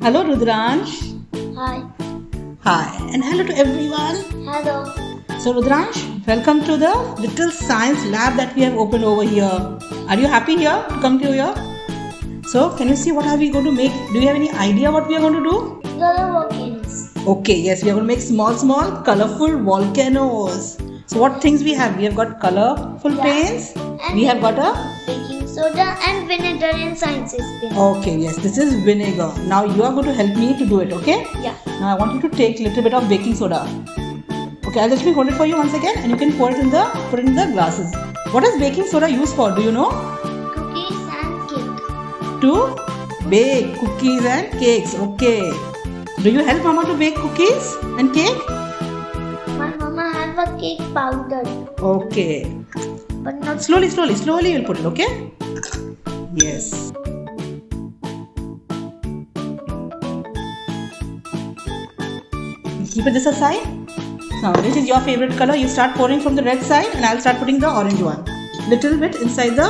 Hello Rudransh. Hi. Hi and hello to everyone. Hello. So Rudransh, welcome to the little science lab that we have opened over here. Are you happy here to come to here? So can you see what are we going to make? Do you have any idea what we are going to do? Color volcanoes. Okay, yes, we are going to make small colorful volcanoes. So what things we have? We have got colorful paints. And We have got a baking soda and vinegar in Science Experiment. okay, yes, this is vinegar. Now you are going to help me to do it, okay? Yeah. Now I want you to take a little bit of baking soda. Okay, I'll let me hold it for you once again and you can put it in the glasses. What is baking soda used for? Do you know? Cookies and cake. To bake cookies and cakes. Okay. Do you help mama to bake cookies and cake? My mama have a cake powder, Okay. but not Slowly you'll put it, okay? Yes. Keep it this aside. Now, which is your favorite color? You start pouring from the red side and I'll start putting the orange one. Little bit inside the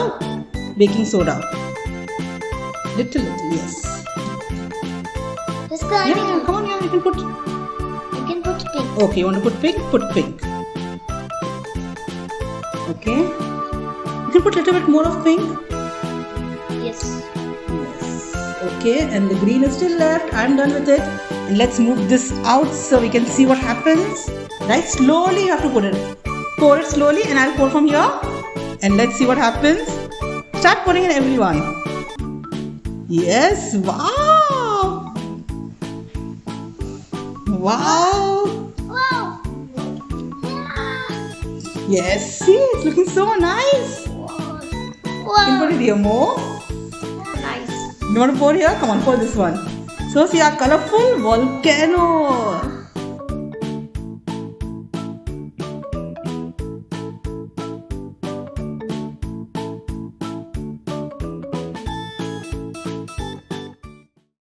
baking soda. Little, yes. this guy. Yeah, come on, you can put. You can put pink. Okay, you want to put pink? Put pink. Okay. You can put a little bit more of pink. Yes. Yes. Okay, and the green is still left. I'm done with it. And let's move this out so we can see what happens. Right? Slowly you have to put it. Pour it slowly and I'll pour from here. And let's see what happens. Start pouring in everyone. Yes. Wow. Wow. Wow. Yes. See, it's looking so nice. You can Wow. put it here more. Nice. You want to pour here? Come on, pour this one. So see our colorful volcano.